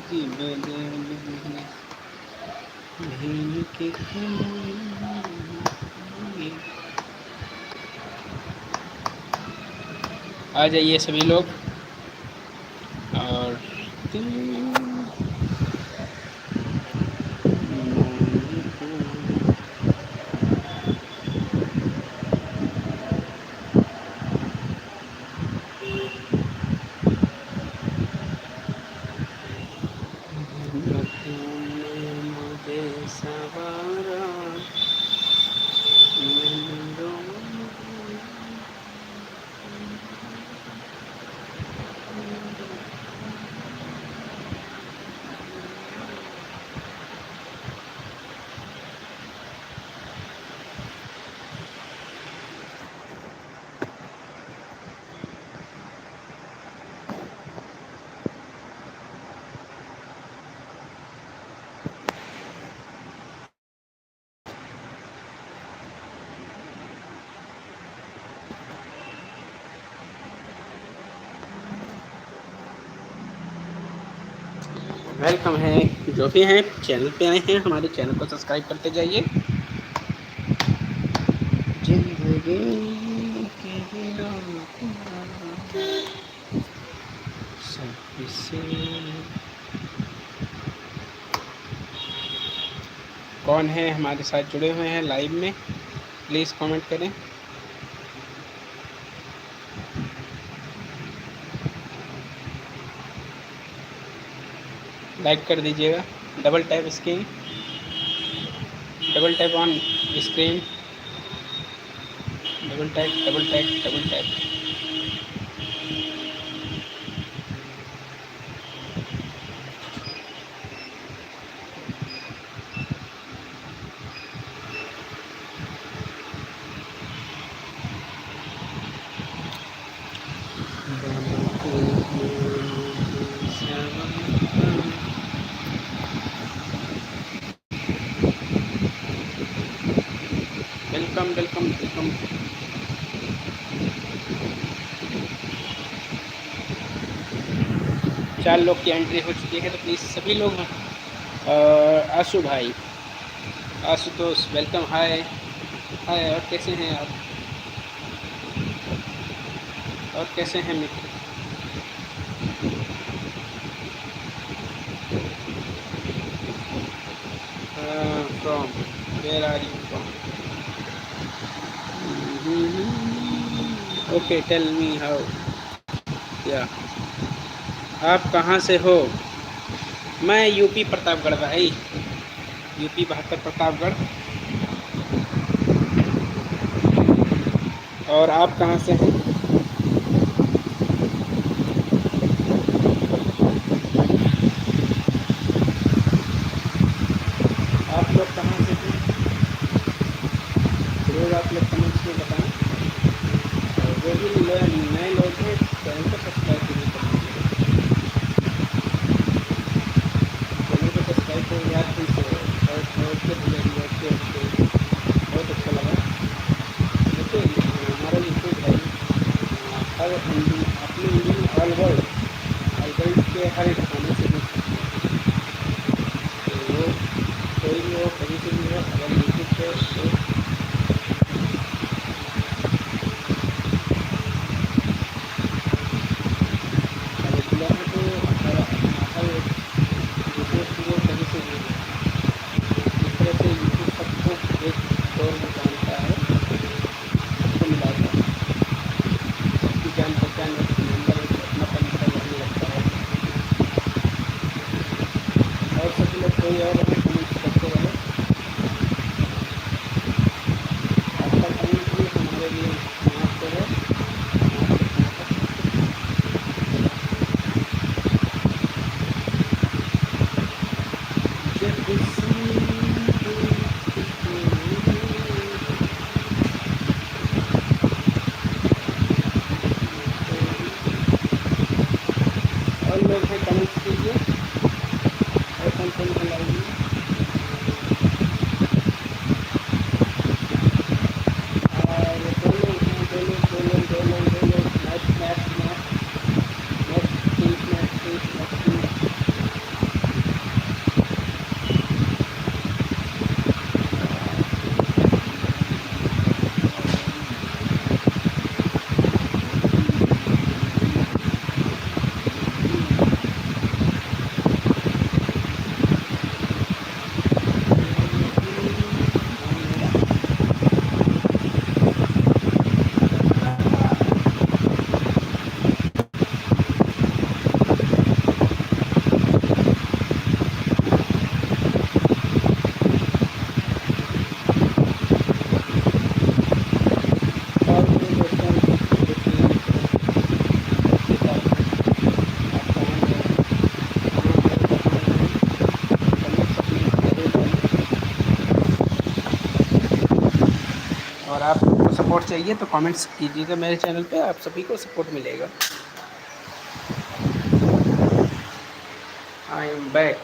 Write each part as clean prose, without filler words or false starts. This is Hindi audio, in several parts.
की बदल नहीं के आ जाइए सभी लोग। और मुझे सवारा वेलकम है। जो भी हैं चैनल पे आए हैं हमारे चैनल को सब्सक्राइब करते जाइए। जिंदगी के बिना सबसे कौन है हमारे साथ जुड़े हुए हैं लाइव में, प्लीज़ कमेंट करें। लाइक कर दीजिएगा। Double tap screen, double tap on screen, double tap double tap double tap. Welcome welcome welcome. चार लोग की एंट्री हो चुकी है, तो प्लीज़ सभी लोग आशु भाई, आशुतोष वेलकम। हाय हाय। और कैसे हैं आप? और कैसे हैं मित्र? From where are you from? Okay, tell me how. या आप कहाँ से हो? मैं यूपी प्रतापगढ़ भाई, यूपी 72 प्रतापगढ़। और आप कहाँ से हैं? आप लोग कहाँ से हैं? जरूर आप लोग कमेंट्स में बताएं। और जो भी नए लोग हैं चैनल को सब्सक्राइब जरूर कर लीजिएगा। चैनल को सब्सक्राइब करें यार फिर से। और के भैया ओके ओके, बहुत अच्छा लगा। देखिए हमारा यूट्यूब है हर अपने इंडियन ऑल वर्ल्ड के हर एक खाने से जुड़ सकते हैं। तो वो कोई भी हो, कहीं से भी हो, अगर यूट्यूब पे तो रेगुलर है तो हर वीडियो को कहीं से भी हो। इस तरह से यूट्यूब सबको एक दौर में जानता है, सबको मिलाता है, सबकी जान पहचान नंबर अपना पन रहने लगता है। और सभी लोग कोई और कमेंट्स करते रहे। आपका कमेंट भी हमारे लिए महत्व है, जब और लोग हैं कमेंट्स कीजिए और कंटेंट बनाइए। और दो लोग हैं, दो लोग नेक्स्ट सपोर्ट चाहिए तो कमेंट्स कीजिएगा मेरे चैनल पे, आप सभी को सपोर्ट मिलेगा। I am back.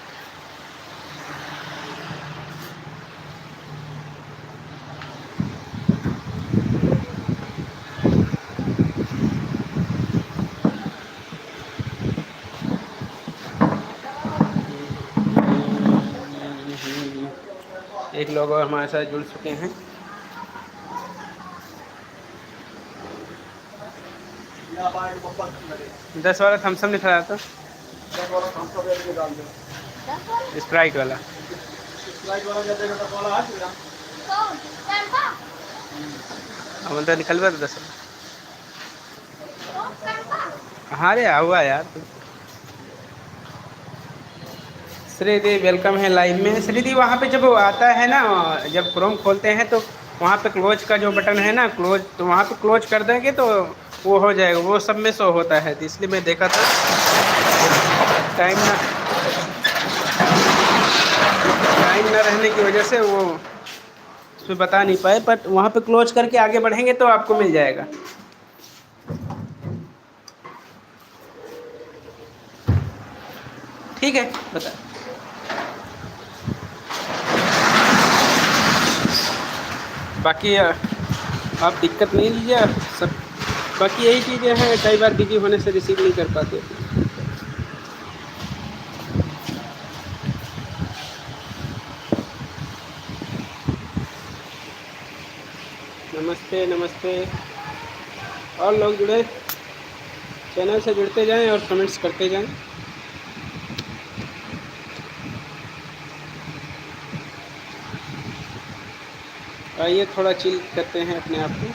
एक लोग और हमारे साथ जुड़ चुके हैं। दस वाला थम्सअप नहीं खड़ा था, स्प्राइट वाला। हम तो निकलवा था 10 वाला। हाँ रे हुआ यार। श्रीदी वेलकम है लाइव में। श्रीदी वहाँ पे जब आता है ना, जब क्रोम खोलते हैं तो वहाँ पे क्लोज का जो बटन है ना, क्लोज, तो वहाँ पे क्लोज कर देंगे तो वो हो जाएगा, वो सब में शो होता है, तो इसलिए मैं देखा था। टाइम ना रहने की वजह से वो उसमें बता नहीं पाए, बट वहाँ पे क्लोज करके आगे बढ़ेंगे तो आपको मिल जाएगा। ठीक है, बता। बाकी आप दिक्कत नहीं लीजिए सब। बाकी यही चीज़ें हैं, कई बार बिजी होने से रिसीव नहीं कर पाते। नमस्ते नमस्ते। और लोग जुड़े, चैनल से जुड़ते जाएं और कमेंट्स करते जाएं। आइए थोड़ा चिल करते हैं अपने आप को।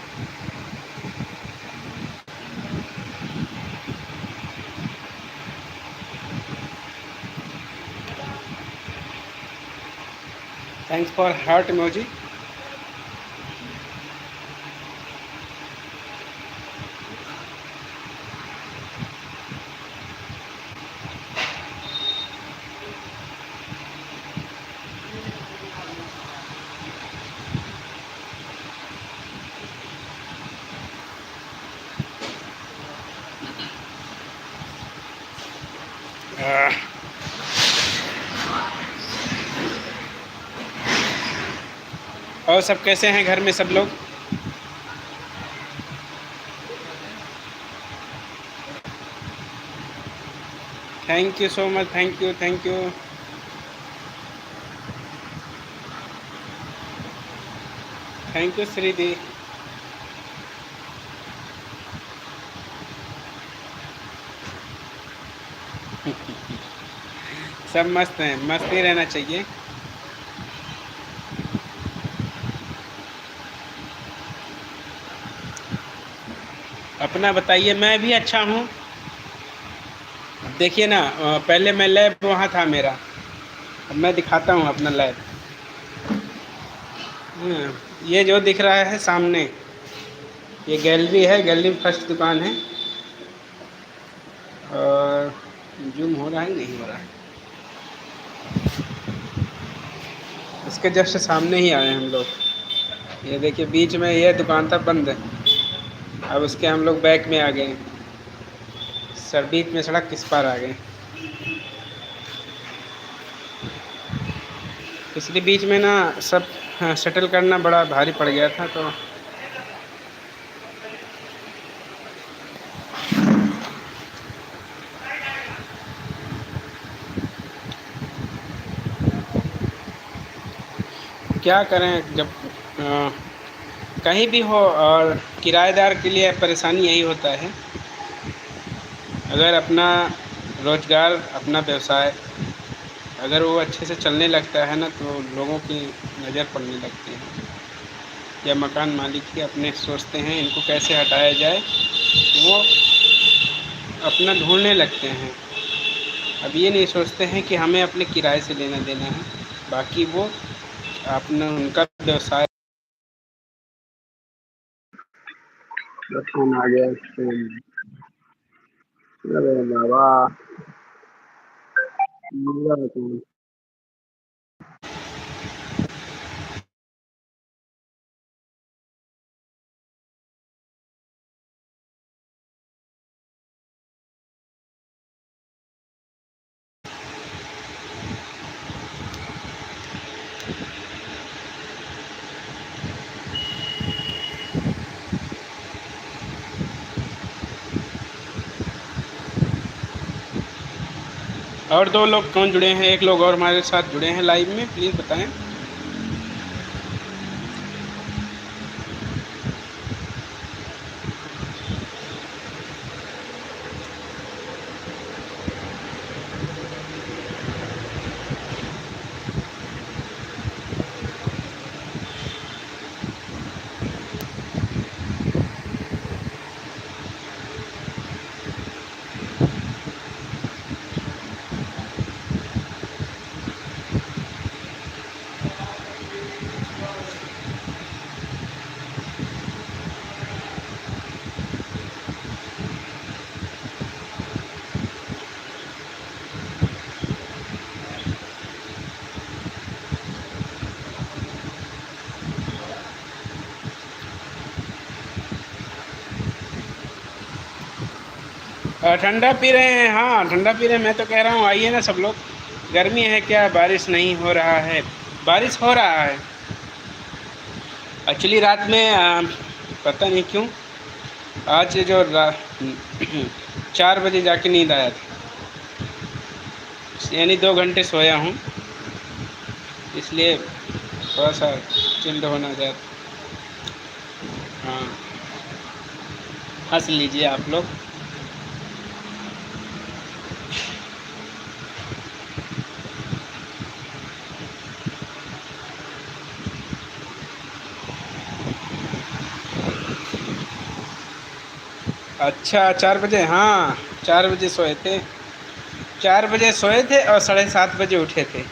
Thanks for heart emoji. और सब कैसे हैं घर में सब लोग? Thank you so much, thank you thank you. Thank you Sridi. सब मस्त हैं, मस्त ही रहना चाहिए। अपना बताइए। मैं भी अच्छा हूँ। देखिए ना, पहले मैं लैब वहाँ था मेरा, अब मैं दिखाता हूँ अपना लैब। ये जो दिख रहा है सामने, ये गैलरी है, गैलरी में फर्स्ट दुकान है। और जूम हो रहा है, नहीं हो रहा है। इसके जस्ट सामने ही आए हम लोग। ये देखिए बीच में ये दुकान था बंद, अब उसके हम लोग बैक में आ गए, सर बीच में सड़क किस पार आ गए। इसलिए बीच में ना सब सेटल करना बड़ा भारी पड़ गया था। तो क्या करें, जब कहीं भी हो, और किराएदार के लिए परेशानी यही होता है। अगर अपना रोज़गार, अपना व्यवसाय अगर वो अच्छे से चलने लगता है ना, तो लोगों की नज़र पड़ने लगती है, या मकान मालिक ही अपने सोचते हैं इनको कैसे हटाया जाए, वो अपना ढूंढने लगते हैं। अब ये नहीं सोचते हैं कि हमें अपने किराए से लेना देना है, बाकी वो अपना उनका व्यवसाय। फोन आ गया। अरे बाबा, और दो लोग कौन जुड़े हैं? एक लोग और हमारे साथ जुड़े हैं लाइव में, प्लीज़ बताएं। ठंडा पी रहे हैं? हाँ ठंडा पी रहे हैं। मैं तो कह रहा हूँ आइए ना सब लोग। गर्मी है क्या? बारिश नहीं हो रहा है? बारिश हो रहा है एक्चुअली रात में पता नहीं क्यों आज जो 4 बजे जाके नींद आया था, यानी 2 घंटे सोया हूँ, इसलिए थोड़ा सा चिल्ड होना जाता। हाँ हंस लीजिए आप लोग। अच्छा 4 बजे? हाँ 4 बजे सोए थे। 4 बजे सोए थे और 7:30 बजे उठे थे,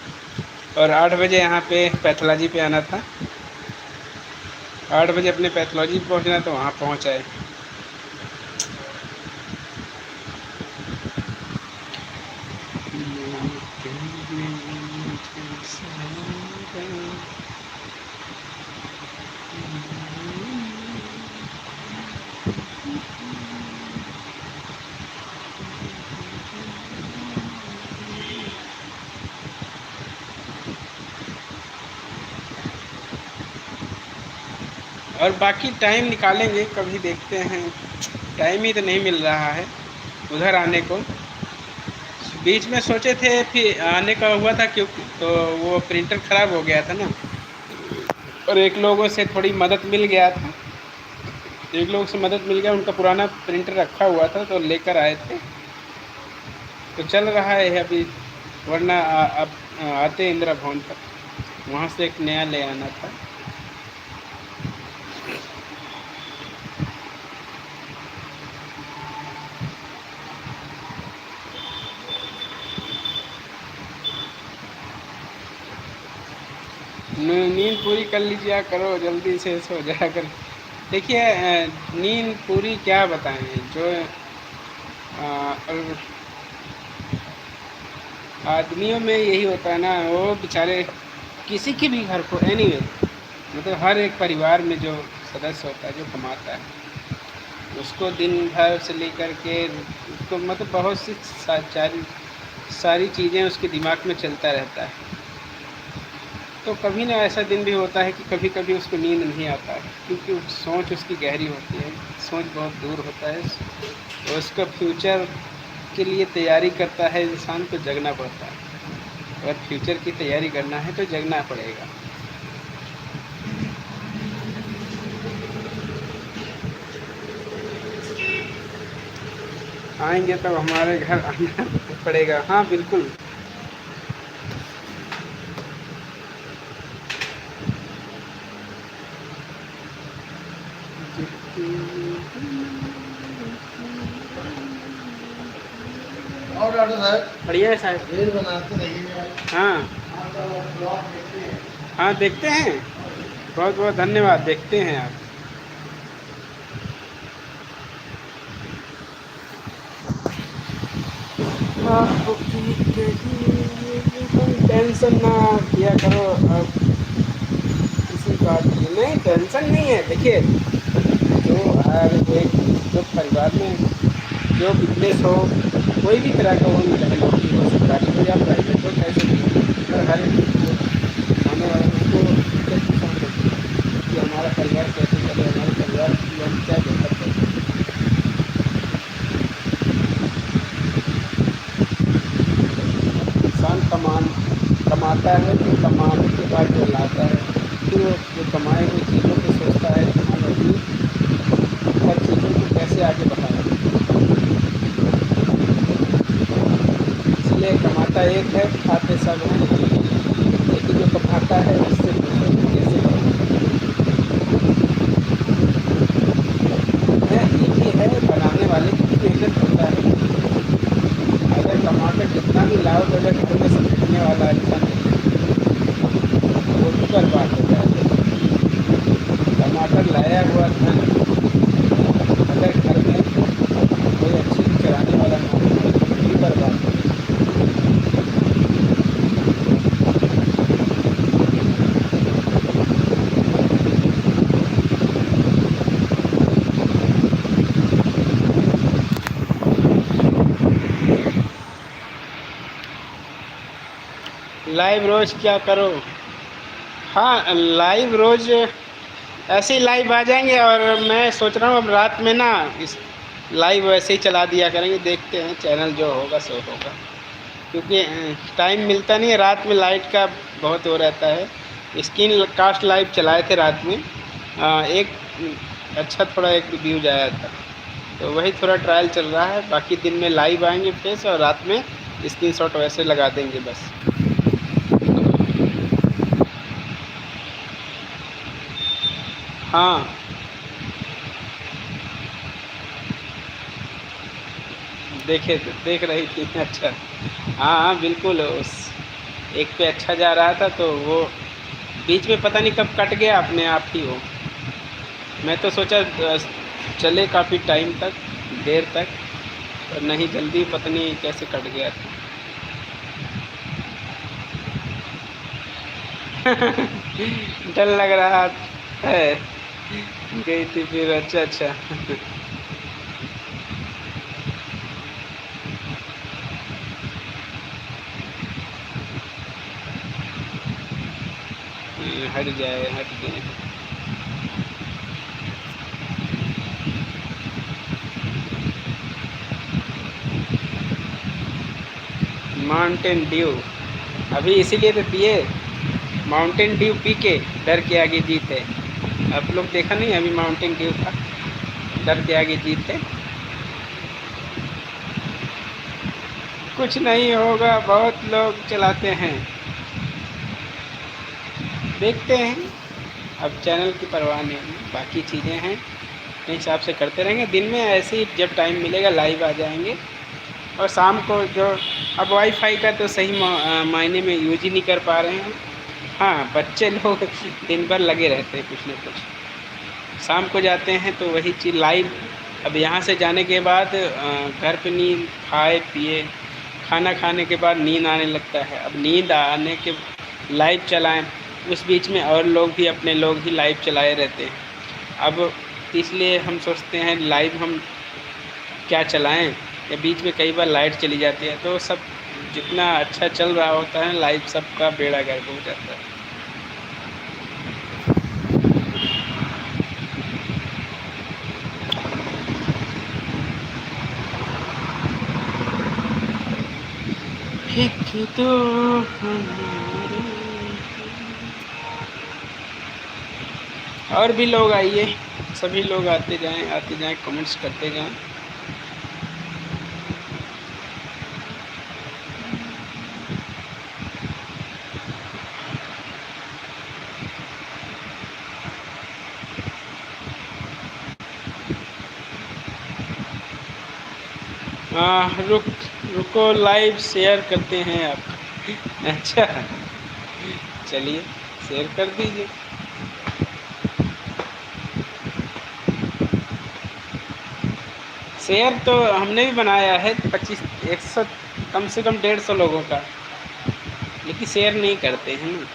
और 8 बजे यहाँ पे पैथोलॉजी पे आना था। 8 बजे अपने पैथोलॉजी पहुँचना, तो वहाँ पहुँच आए। और बाकी टाइम निकालेंगे कभी, देखते हैं। टाइम ही तो नहीं मिल रहा है उधर आने को। बीच में सोचे थे फिर आने का हुआ था, क्योंकि तो वो प्रिंटर ख़राब हो गया था ना, और एक लोगों से थोड़ी मदद मिल गया था। एक लोग से मदद मिल गया, उनका पुराना प्रिंटर रखा हुआ था तो लेकर आए थे, तो चल रहा है अभी। वरना अब आते इंदिरा भवन तक, वहाँ से एक नया ले आना था। नींद पूरी कर लीजिए करो, जल्दी से सो जाया कर। देखिए नींद पूरी क्या बताएं, जो और आदमियों में यही होता है ना, वो बेचारे किसी की भी घर को एनीवे मतलब हर एक परिवार में जो सदस्य होता है, जो कमाता है, उसको दिन भर से लेकर के उसको मतलब बहुत सी सारी चीज़ें उसके दिमाग में चलता रहता है। तो कभी ना ऐसा दिन भी होता है कि कभी कभी उसको नींद नहीं आता है, क्योंकि सोच उसकी गहरी होती है, सोच बहुत दूर होता है, तो उसका फ्यूचर के लिए तैयारी करता है इंसान, तो जगना पड़ता है। अगर फ्यूचर की तैयारी करना है तो जगना पड़ेगा। आएंगे तब हमारे घर आना पड़ेगा। हाँ बिल्कुल। और डॉक्टर साहब बढ़िया है साहब। रील बनाते रहिए। हाँ हाँ देखते हैं, बहुत बहुत धन्यवाद, देखते हैं आप। टेंशन ना किया करो अब किसी बात की। नहीं टेंशन नहीं है। देखिए जो हर एक जो परिवार में जो बिजनेस हो, कोई भी तरह का हो, चाहे नौकरी हो, सरकारी हो या प्राइवेट हो, कैसे भी हो, पर हर एक आने वाले उसको फ्यूचर की समझ होती है कि हमारा परिवार कैसे चले, हमारे परिवार की हम क्या बेहतर कर सकते कमाता है, तो कमाने के बाद जो लाता है, फिर वो जो कमाए हुए चीज़ों को सोचता है कि हम अपनी हर चीज़ों को कैसे आगे बढ़ाएँ। इसलिए कमाता एक है, खाते सब हैं, लेकिन जो कमाता है उससे पूछो कि कैसे बनाएँ। है, ये भी है, बनाने वाले की भी मेहनत होता है। अगर टमाटर जितना भी लाओ, तो अगर घर में समेटने वाला अच्छा नहीं है, वो भी बर्बाद हो जाएगा। टमाटर लाया हुआ धन अगर घर में कोई अच्छे से चलाने वाला ना हो, तो वो भी बर्बाद हो जाएगा। लाइव रोज़ क्या करो? हाँ, लाइव रोज़ ऐसे ही लाइव आ जाएंगे, और मैं सोच रहा हूँ अब रात में ना इस लाइव वैसे ही चला दिया करेंगे। देखते हैं, चैनल जो होगा सो होगा, क्योंकि टाइम मिलता नहीं है। रात में लाइट का बहुत हो रहता है। स्क्रीन कास्ट लाइव चलाए थे रात में, एक अच्छा थोड़ा एक व्यूज आया था, तो वही थोड़ा ट्रायल चल रहा है। बाकी दिन में लाइव आएंगे फेस, और रात में स्क्रीनशॉट वैसे लगा देंगे बस। हाँ, देख रही थी। अच्छा, हाँ हाँ बिल्कुल। उस एक पे अच्छा जा रहा था, तो वो बीच में पता नहीं कब कट गया, अपने आप ही वो। मैं तो सोचा चले काफ़ी टाइम तक, देर तक, पर नहीं, जल्दी पता नहीं कैसे कट गया था। डर लग रहा है, गई थी फिर। अच्छा अच्छा। हट जाए, हट गए। माउंटेन ड्यू अभी इसीलिए तो पिए। माउंटेन ड्यू पी के डर के आगे जीत है। आप लोग देखा नहीं, अभी माउंटेन ड्यू था, डर के आगे जीत है। कुछ नहीं होगा, बहुत लोग चलाते हैं, देखते हैं। अब चैनल की परवाह नहीं, बाकी चीज़ें हैं, अपने हिसाब से करते रहेंगे। दिन में ऐसे ही जब टाइम मिलेगा लाइव आ जाएंगे, और शाम को जो अब वाईफाई का तो सही मायने में यूज ही नहीं कर पा रहे हैं। हाँ, बच्चे लोग दिन भर लगे रहते हैं कुछ न कुछ। शाम को जाते हैं तो वही चीज़ लाइव। अब यहाँ से जाने के बाद घर पे नींद, खाए पिए, खाना खाने के बाद नींद आने लगता है। अब नींद आने के लाइव चलाएं, उस बीच में और लोग भी, अपने लोग ही लाइव चलाए रहते हैं। अब इसलिए हम सोचते हैं लाइव हम क्या चलाएं, या बीच में कई बार लाइट चली जाती है, तो सब जितना अच्छा चल रहा होता है लाइव, सबका बेड़ा गर्क हो जाता है। एक तो और भी लोग आइए, सभी लोग आते जाएं, कमेंट्स करते जाएं। रुको, लाइव शेयर करते हैं आप। अच्छा, चलिए शेयर कर दीजिए। शेयर तो हमने भी बनाया है 25 100, कम से कम 150 लोगों का, लेकिन शेयर नहीं करते हैं ना।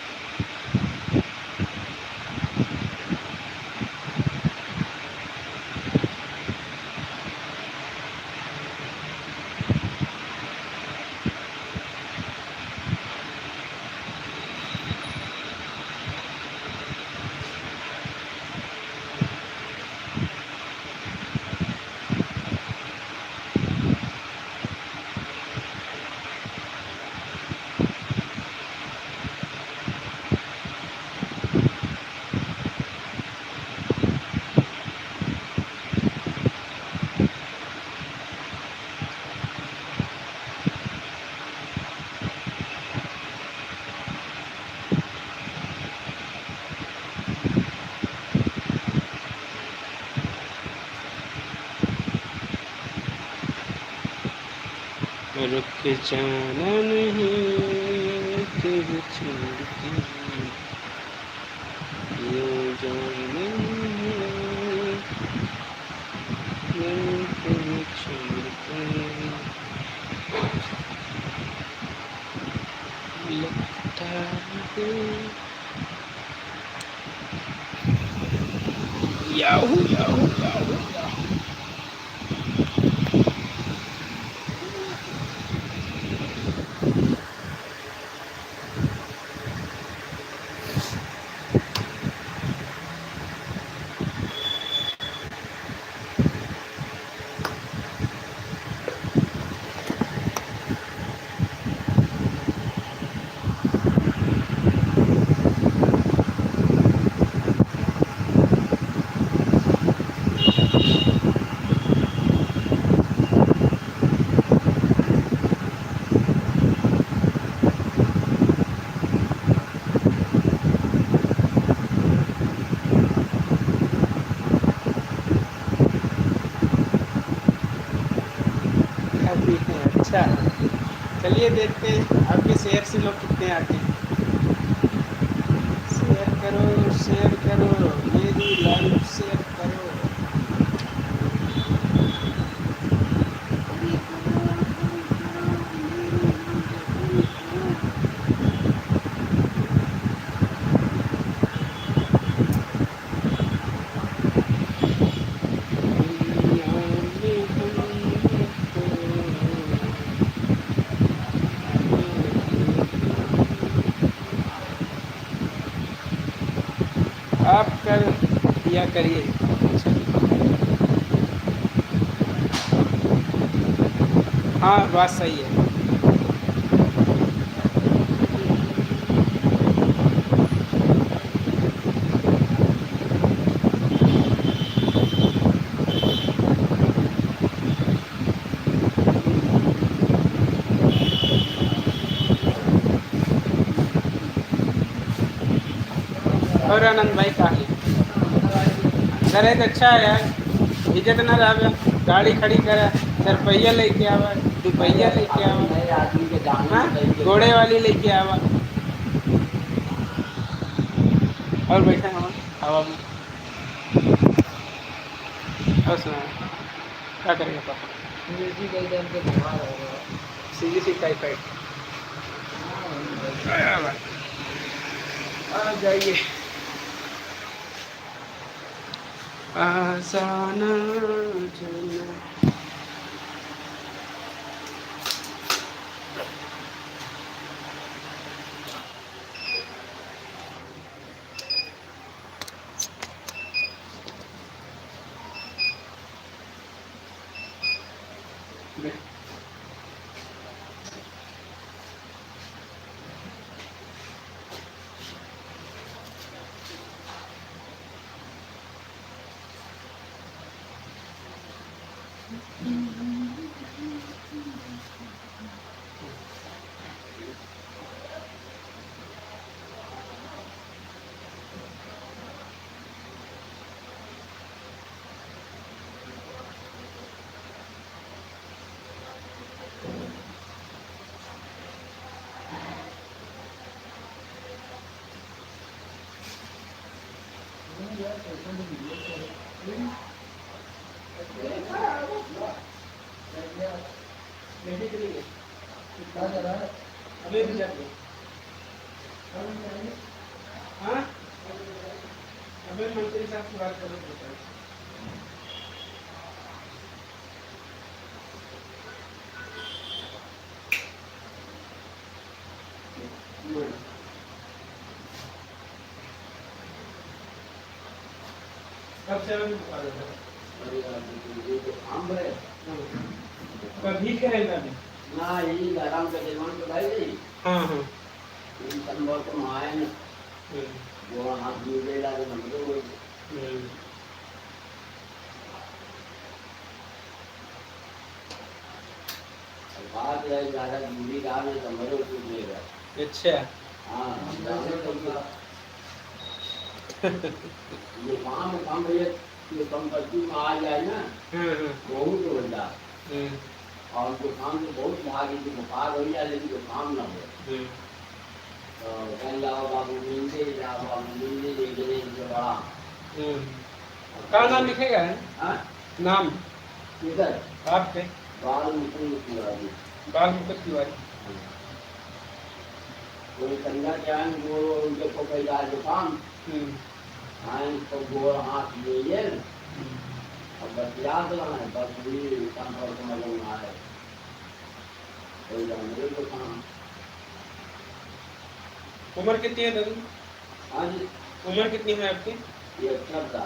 कि जाना नहीं तेरे छोड़ के यूं जाना नहीं मैं तेरे छोड़ के लगता है याहू याहू याहू अभी है अच्छा चलिए देखते हैं आपके शेयर से लोग कितने आते हैं शेयर करो मेरी लाइव शेयर करो आप कर दिया करिए हाँ बात सही है और आनंद भाई का है घर है तो अच्छा है यार इज्जत ना रहा गाड़ी खड़ी करा 4 पहिया लेके आवा 2 पहिया लेके आवा हाँ घोड़े वाली लेके आवा और बैठा हम हवा में और सुना क्या करेगा पापा सीधी सी टाइफाइड आ जाइए आसाना जाना अभी भी जाते हाँ अभी मंत्री साहब से बात करो कब से बता देता कभी करेगा अभी ना यही आराम का जजमान तो भाई नहीं हाँ हाँ इन संभव तो माया न वो हाथ जुड़े ला तो मतलब वो बात है ज़्यादा जुड़ी का नहीं संभव तो लेगा अच्छा हाँ ये काम भैया ये संपत्ति में आ जाए ना बहुत बंदा और जुकाम तो बहुत भारी थी, बुखार हो जाए लेकिन जुकाम ना हो। तो कहीं जाओ बाबू नींदे जाओ बाबू नींदे ले गए इनसे बड़ा। कहाँ नाम लिखेगा है? हाँ नाम किधर? आपके बाल मुकुंद तिवारी। बाल मुकुंद तिवारी। कोई संगा जान वो उनके को कई जाए जुकाम हाँ तो गोड़ हाथ लिए अब बस याद रहा है बस भी काम पर समझ में आए कोई जानवर तो काम। उम्र कितनी है दादू? हाँ जी उम्र कितनी है आपकी? ये सब था।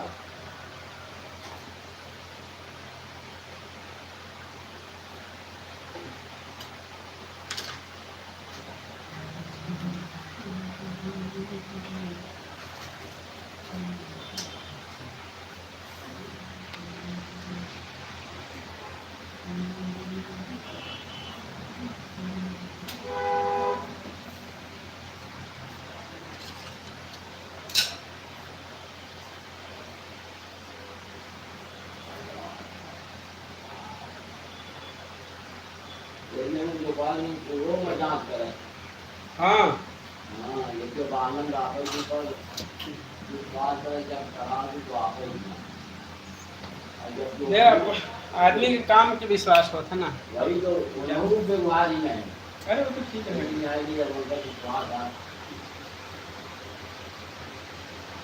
वो मजाक करे। हाँ हाँ ये जब आनंद आवे जी पर विश्वास है जब खराब तो आवे नहीं आदमी के काम के विश्वास होता ना। वही तो उन्होंने बीमारी नहीं। अरे वो तो ठीक है। लेकिन आएगी अब उनका विश्वास है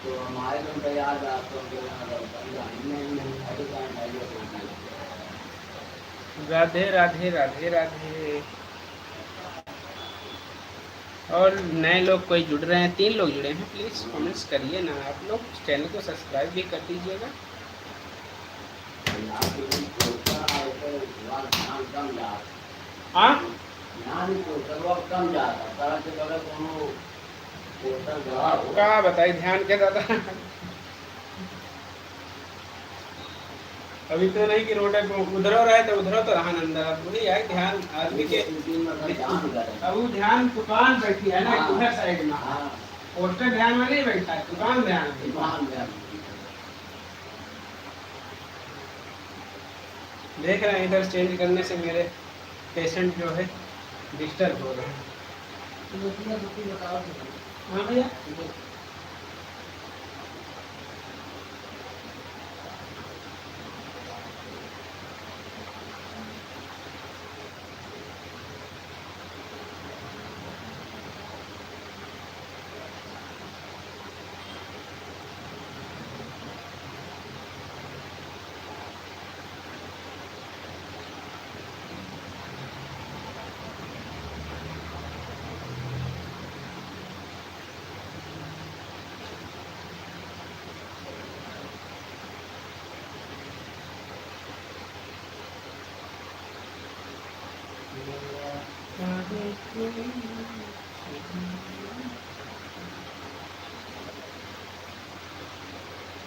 तो हमारे को तैयार है आपको उनके यहाँ नहीं हर टाइम आइए। राधे राधे राधे राधे। और नए लोग कोई जुड़ रहे हैं, 3 लोग जुड़े हैं, प्लीज़ कमेंट्स करिए ना आप लोग, चैनल को सब्सक्राइब भी कर दीजिएगा। हाँ क्या बताइए ध्यान क्या ज़्यादा अभी तो नहीं कि रोड उधर रहे तो उधर तो रहा अंदर वही है ध्यान आदमी के। अब वो ध्यान दुकान बैठी है ना उधर साइड में, पोस्टर ध्यान में नहीं बैठा है, दुकान ध्यान में। देख रहे हैं इधर चेंज करने से मेरे पेशेंट जो है डिस्टर्ब हो रहे हैं। हाँ भैया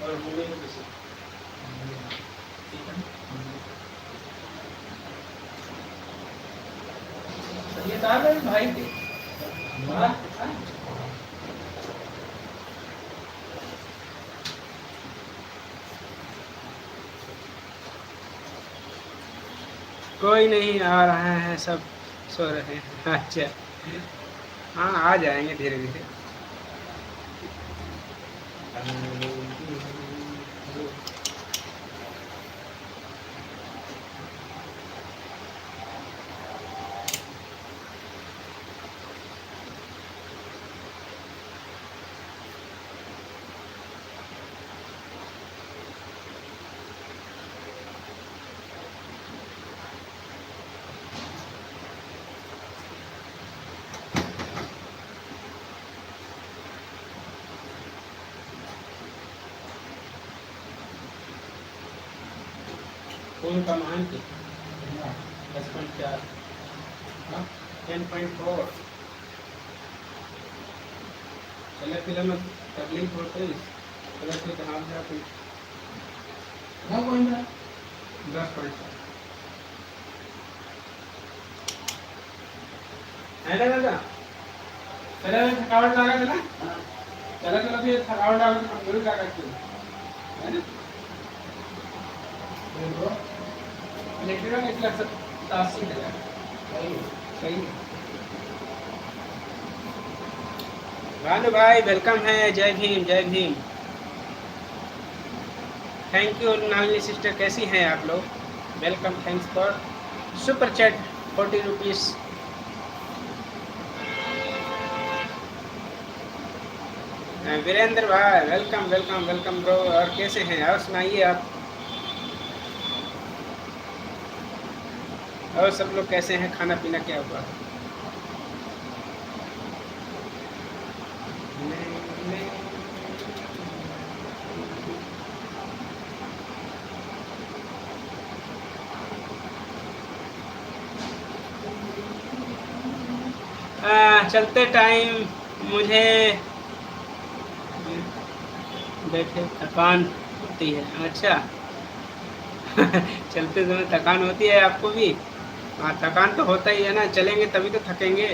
और बोले तो किसी ये तार भाई के कोई नहीं आ रहा है, सब सो रहे हैं। अच्छा हाँ आ जाएंगे धीरे धीरे। कौन का मान के 10.4 10.4 चले फिल्म में तकलीफ होती है प्लस के कहाँ जा कोई ना कोई ना 10.4 है ना दादा। चले थकावट लगा था ना, चला चला फिर थकावट लगा तो कमजोरी क्या करती है ना। इलेक्ट्रिक 87,000 सही सही है। भानु भाई वेलकम है, जय भीम जय Bhim. Thank you Nalini sister, कैसी हैं आप लोग? Welcome, thanks for super chat 40 rupees. Virendra भाई वेलकम वेलकम वेलकम ब्रो, और कैसे हैं? और सुनाइए आप, और सब लोग कैसे हैं? खाना पीना क्या हुआ? चलते टाइम मुझे बैठे थकान होती है। अच्छा चलते समय थकान होती है आपको भी? हाँ, थकान तो होता ही है ना, चलेंगे तभी तो थकेंगे।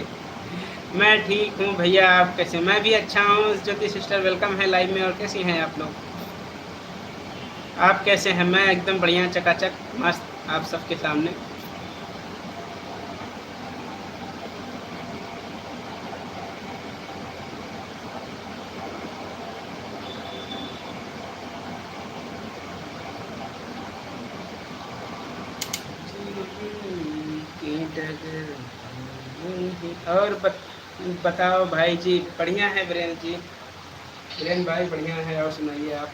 मैं ठीक हूँ भैया, आप कैसे? मैं भी अच्छा हूँ। ज्योति सिस्टर वेलकम है लाइव में, और कैसी हैं आप लोग? आप कैसे हैं? मैं एकदम बढ़िया, चकाचक मस्त आप सबके सामने। और बताओ भाई जी। बढ़िया है वीरेंद्र जी, वीरेंद्र भाई बढ़िया है। और सुनाइए आप।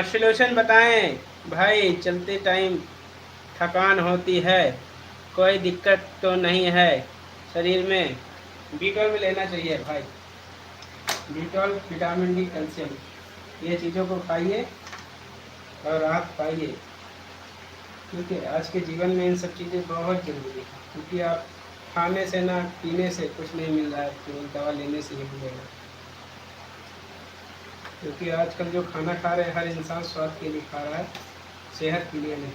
सॉल्यूशन बताएं भाई। चलते टाइम थकान होती है, कोई दिक्कत तो नहीं है शरीर में? B12 में लेना चाहिए भाई, B12, विटामिन डी, कैल्शियम, ये चीज़ों को खाइए और आप पाइए, क्योंकि आज के जीवन में इन सब चीज़ें बहुत ज़रूरी है। क्योंकि आप खाने से ना पीने से कुछ नहीं मिल रहा है, केवल दवा लेने से ही मिलेगा। क्योंकि आजकल जो खाना खा रहे हैं हर इंसान स्वाद के लिए खा रहा है, सेहत के लिए नहीं।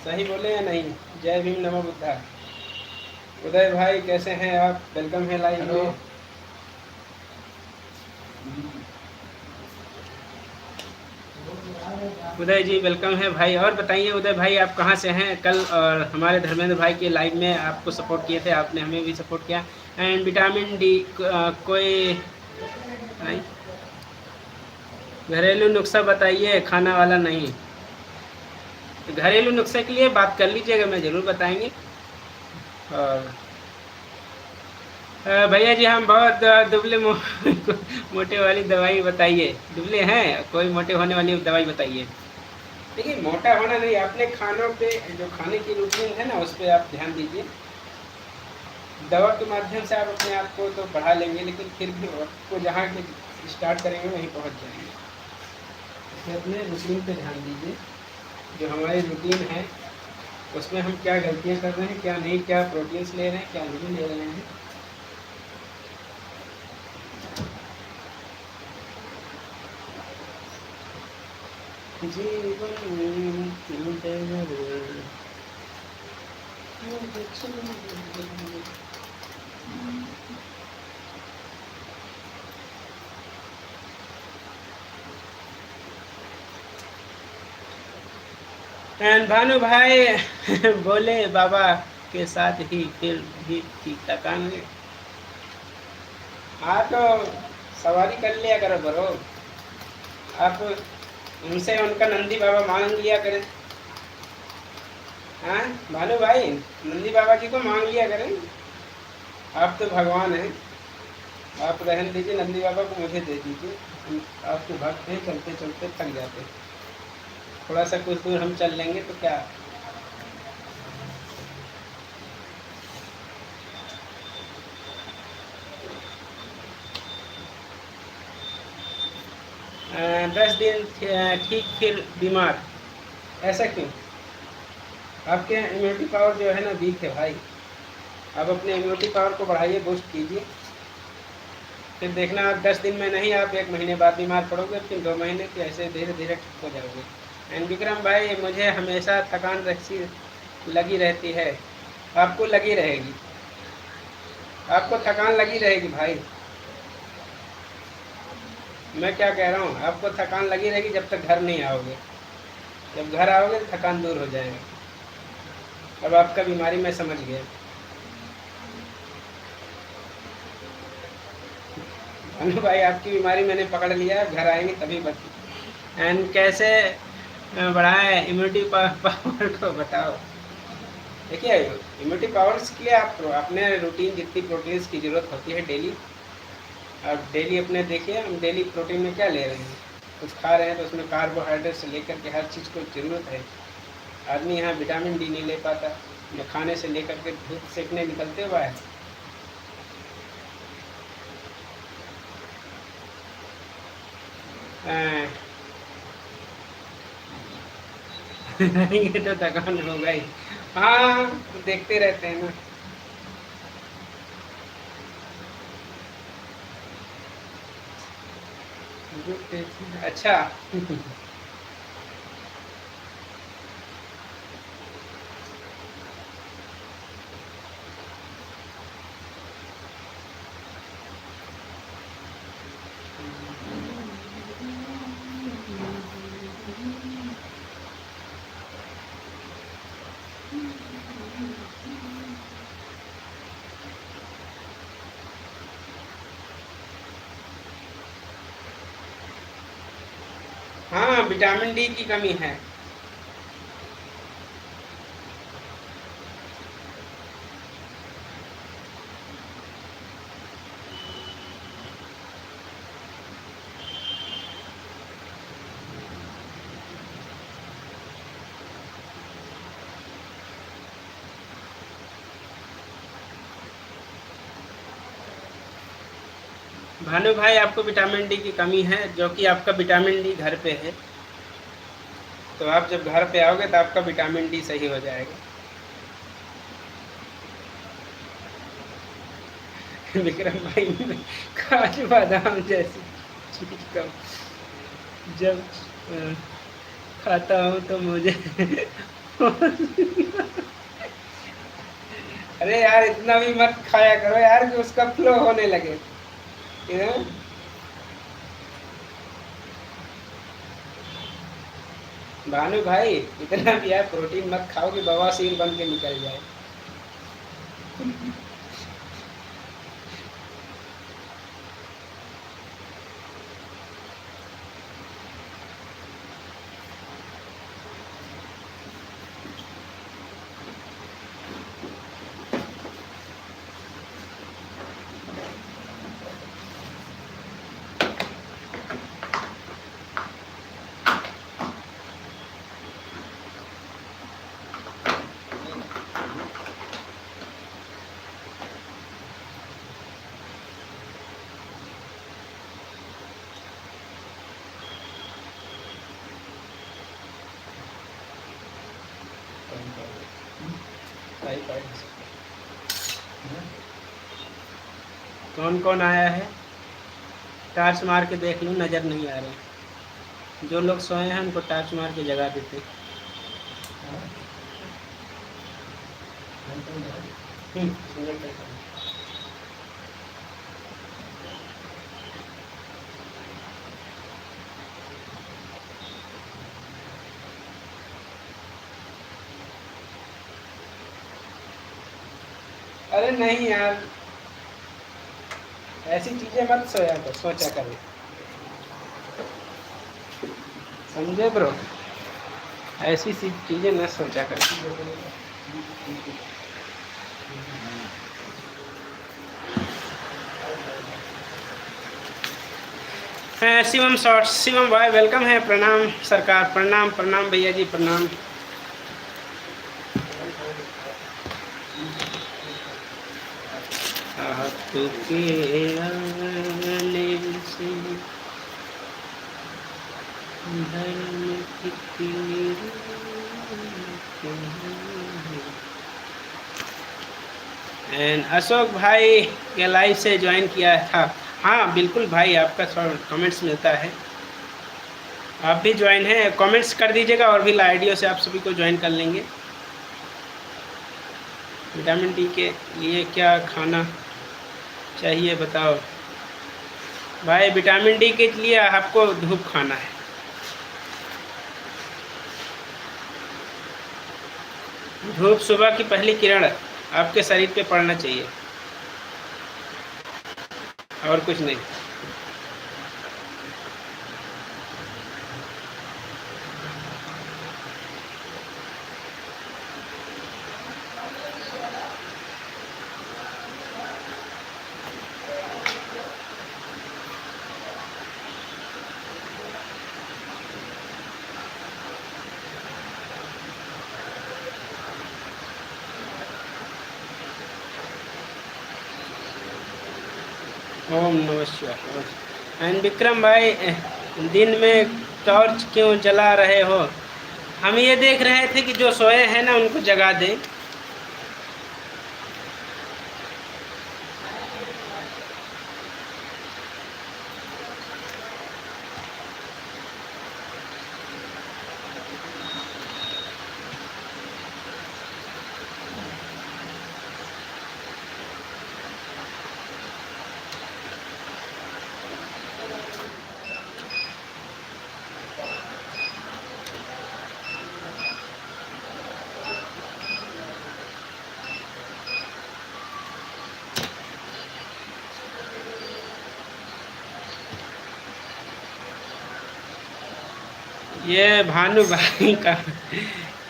सही बोले या नहीं? जय भीम, नमो बुद्धा। उदय भाई कैसे हैं आप? वेलकम है लाइव में। उदय जी वेलकम है भाई। और बताइए उदय भाई, आप कहाँ से हैं? कल और हमारे धर्मेंद्र भाई के लाइव में आपको सपोर्ट किए थे, आपने हमें भी सपोर्ट किया। एंड विटामिन डी कोई घरेलू नुस्खा बताइए, खाना वाला नहीं। तो घरेलू नुस्खे के लिए बात कर लीजिएगा, मैं ज़रूर बताएंगे। और भैया जी हम बहुत दुबले मोटे वाली दवाई बताइए। दुबले हैं, कोई मोटे होने वाली दवाई बताइए। देखिए मोटा होना नहीं, अपने खानों पे जो खाने की रूटीन है ना, उस पर आप ध्यान दीजिए। दवा के माध्यम से आप अपने आप को तो बढ़ा लेंगे, लेकिन फिर भी आपको जहाँ के स्टार्ट करेंगे वहीं पहुँच जाएंगे। इसलिए अपने रूटीन पे ध्यान दीजिए। जो हमारी रूटीन है उसमें हम क्या गलतियाँ कर रहे हैं, क्या नहीं, क्या प्रोटीन्स ले रहे हैं, क्या नहीं ले रहे हैं। एंड भानु भाई बोले बाबा के साथ ही फिर भी ठीक थकान है। हाँ तो सवारी कर लिया करो बरो, आप उनसे उनका नंदी बाबा मांग लिया करें। हाँ भानु भाई, नंदी बाबा जी को मांग लिया करें। आप तो भगवान हैं, आप रहने दीजिए, नंदी बाबा को मुझे दे दीजिए। हम आपके भक्त हैं, चलते चलते थक जाते, थोड़ा सा कुछ दूर हम चल लेंगे तो क्या। 10 दिन ठीक फिर बीमार, ऐसा क्यों? आपके इम्यूनिटी पावर जो है ना वीक है भाई। आप अपने इम्यूनिटी पावर को बढ़ाइए, बूस्ट कीजिए, फिर देखना आप 10 दिन में नहीं, आप 1 महीने बाद बीमार पड़ोगे, फिर 2 महीने के, ऐसे धीरे धीरे ठीक हो जाओगे। एंड विक्रम भाई, मुझे हमेशा थकान रखी लगी रहती है। आपको लगी रहेगी, आपको थकान लगी रहेगी भाई। मैं क्या कह रहा हूँ, आपको थकान लगी रहेगी जब तक घर नहीं आओगे। जब घर आओगे तो थकान दूर हो जाएगा। अब आपका बीमारी मैं समझ गया। अनु भाई, आपकी बीमारी मैंने पकड़ लिया है, घर आएंगे तभी बची। एंड कैसे बढ़ाएं इम्यूनिटी पावर को बताओ। देखिए, इम्यूनिटी पावर्स के लिए आप अपने रूटीन जितनी प्रोटीन्स की ज़रूरत होती है डेली, आप डेली अपने देखिए, हम डेली प्रोटीन में क्या ले रहे हैं, कुछ खा रहे हैं तो उसमें कार्बोहाइड्रेट से लेकर के हर चीज़ को ज़रूरत है। आदमी यहाँ विटामिन डी नहीं ले पाता, न खाने से लेकर के धूप सेकने निकलते हुआ है। ये तो थकान होगा ही। हाँ, देखते रहते हैं ना। अच्छा। हाँ, विटामिन डी की कमी है। भानु भाई, आपको विटामिन डी की कमी है, जो कि आपका विटामिन डी घर पे है। तो आप जब घर पे आओगे तो आपका विटामिन डी सही हो जाएगा। विक्रम भाई, काजू बादाम जैसी चीज का जब खाता हूँ तो मुझे अरे यार, इतना भी मत खाया करो यार कि उसका फ्लो होने लगे। भानु भाई, इतना भी यार प्रोटीन मत खाओ कि बवासीर बन के निकल जाए। कौन कौन आया है? टार्च मार के देख लूँ, नज़र नहीं आ रहे। जो लोग सोए हैं उनको टार्च मार के जगा देते। अरे नहीं यार, ऐसी चीजें मत सोचा करो, समझे ब्रो? ऐसी सी चीजें न सोचा करो। शिवम शॉर्ट, शिवम भाई वेलकम है। प्रणाम सरकार, प्रणाम प्रणाम भैया जी, प्रणाम। घर में कितनी एंड अशोक भाई के लाइव से ज्वाइन किया था। हाँ बिल्कुल भाई, आपका कमेंट्स मिलता है। आप भी ज्वाइन हैं, कमेंट्स कर दीजिएगा और भी आइडियो से आप सभी को ज्वाइन कर लेंगे। विटामिन डी के लिए क्या खाना चाहिए बताओ भाई। विटामिन डी के लिए आपको धूप खाना है। धूप, सुबह की पहली किरण आपके शरीर पे पड़ना चाहिए और कुछ नहीं। ओम नमः शिवाय। एंड विक्रम भाई, दिन में टॉर्च क्यों जला रहे हो? हम ये देख रहे थे कि जो सोए हैं ना उनको जगा दें। ये भानु भाई का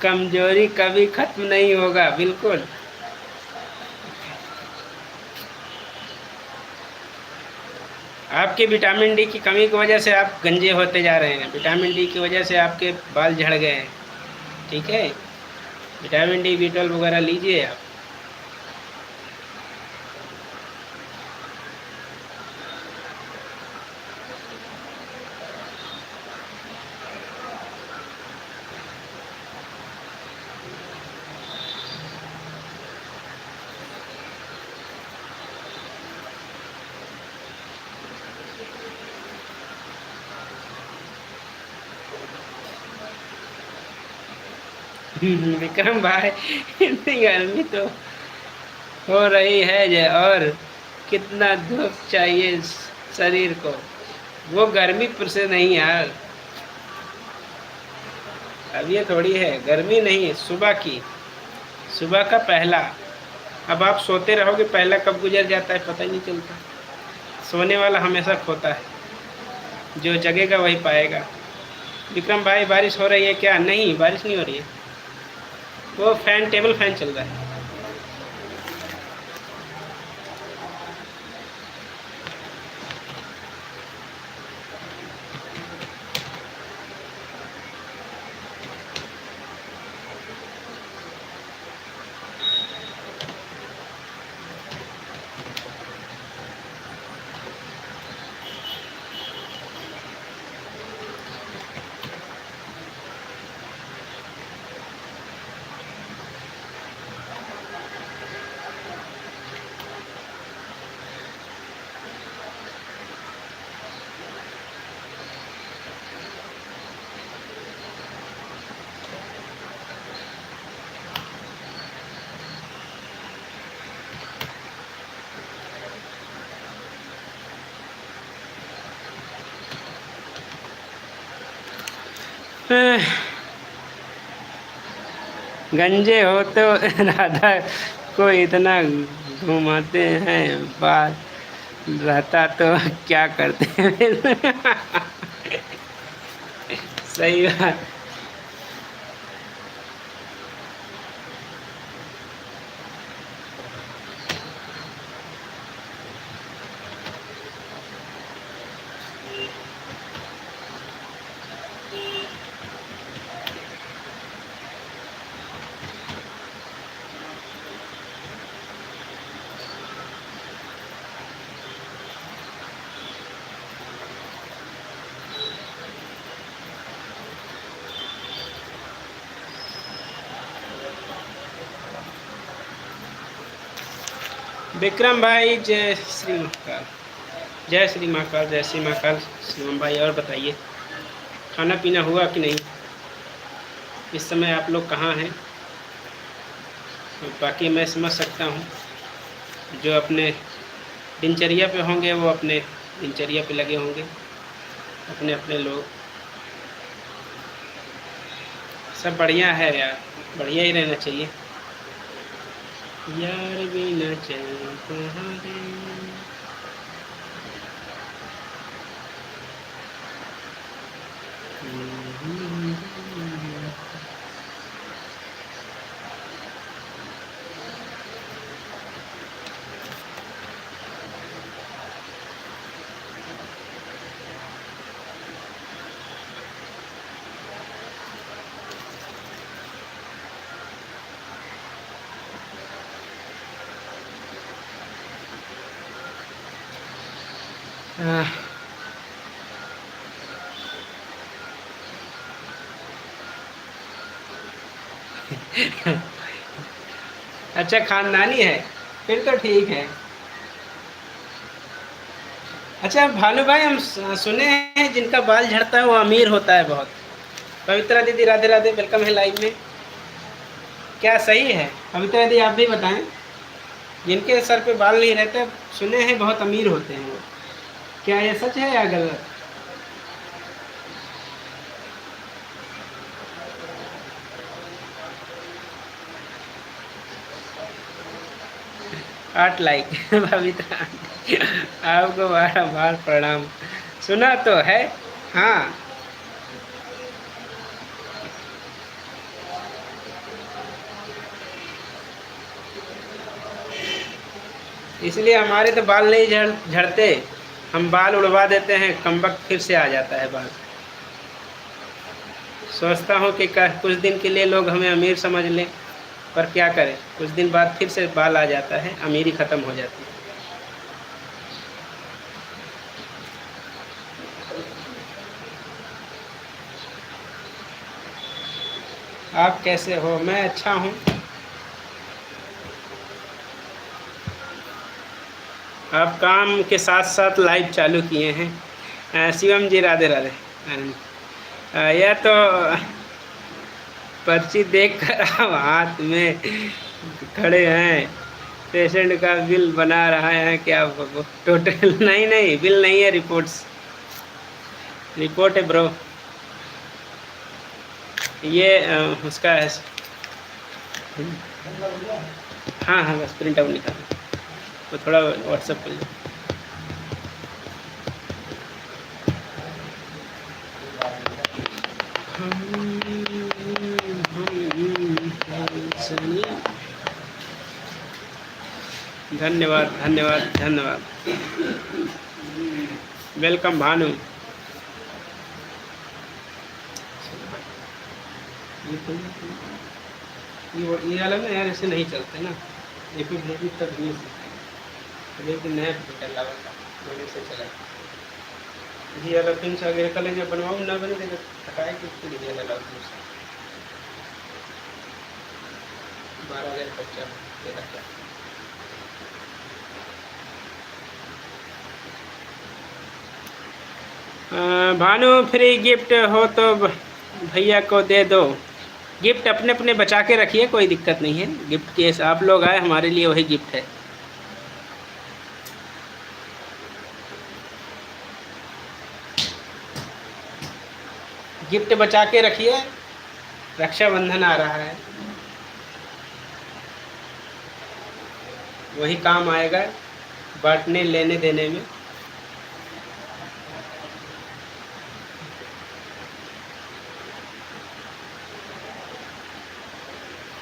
कमजोरी कभी खत्म नहीं होगा। बिल्कुल, आपके विटामिन डी की कमी की वजह से आप गंजे होते जा रहे हैं। विटामिन डी की वजह से आपके बाल झड़ गए हैं। ठीक है, विटामिन डी, B12 वगैरह लीजिए आप। विक्रम भाई, इतनी गर्मी तो हो रही है जे, और कितना धूप चाहिए शरीर को। वो गर्मी पर से नहीं यार, अब ये थोड़ी है गर्मी, नहीं है सुबह की, सुबह का पहला। अब आप सोते रहोगे, पहला कब गुजर जाता है पता ही नहीं चलता। सोने वाला हमेशा खोता है, जो जगेगा वही पाएगा। विक्रम भाई, बारिश हो रही है क्या? नहीं, बारिश नहीं हो रही है, वो फैन, टेबल फैन चल रहा है। गंजे हो तो राधा को इतना घुमाते हैं, बात रहता तो क्या करते हैं? सही बात। विक्रम भाई, जय श्री महाकाल। जय श्री महाकाल, जय श्री महाकाल। शिवम भाई, और बताइए, खाना पीना हुआ कि नहीं? इस समय आप लोग कहाँ हैं? बाकी मैं समझ सकता हूँ, जो अपने दिनचर्या पे होंगे वो अपने दिनचर्या पे लगे होंगे, अपने अपने लोग। सब बढ़िया है यार, बढ़िया ही रहना चाहिए यार, बिना चैन तुम्हारे। आह, अच्छा, खानदानी है, फिर तो ठीक है। अच्छा भानु भाई, हम सुने हैं जिनका बाल झड़ता है वो अमीर होता है बहुत। पवित्रा दीदी, राधे राधे, वेलकम है लाइव में। क्या सही है? पवित्रा दीदी आप भी बताएं, जिनके सर पे बाल नहीं रहते सुने हैं बहुत अमीर होते हैं वो। क्या ये सच है या गलत? आठ लाइक पवित्रा आंटी, आपको बार बार प्रणाम। सुना तो है, हाँ। इसलिए हमारे तो बाल नहीं झड़ते, हम बाल उड़वा देते हैं, कमबख्त फिर से आ जाता है बाल। सोचता हूँ कि कुछ दिन के लिए लोग हमें अमीर समझ लें, पर क्या करें, कुछ दिन बाद फिर से बाल आ जाता है, अमीरी ख़त्म हो जाती है। आप कैसे हो? मैं अच्छा हूँ। आप काम के साथ साथ लाइव चालू किए हैं। शिवम जी, राधे राधे। यह तो पर्ची देख कर आप हाथ में खड़े हैं, पेशेंट का बिल बना रहा है क्या? टोटल नहीं नहीं, बिल नहीं है, रिपोर्ट है ब्रो। ये उसका है। हाँ हाँ, बस प्रिंट आउट निकाल, तो थोड़ा व्हाट्सएप कर लो। धन्यवाद धन्यवाद धन्यवाद। वेलकम भानु। ये अलग ना यार, ऐसे नहीं चलते ना, ये फिर ब्लूटूथ तक नहीं सीखा, लेकिन नया ब्लूटूथ लगा था, बोले से चला जी। अलग पिन से आगे कल जब बनवाऊँ ना बने तो हटाए कि उसके लिए अलग 12,000 खर्चा तेरा क्या। भानु, फ्री गिफ्ट हो तो भैया को दे दो। गिफ्ट अपने अपने बचा के रखिए, कोई दिक्कत नहीं है। गिफ्ट के आप लोग आए, हमारे लिए वही गिफ्ट है। गिफ्ट बचा के रखिए, रक्षाबंधन आ रहा है, वही काम आएगा बांटने लेने देने में।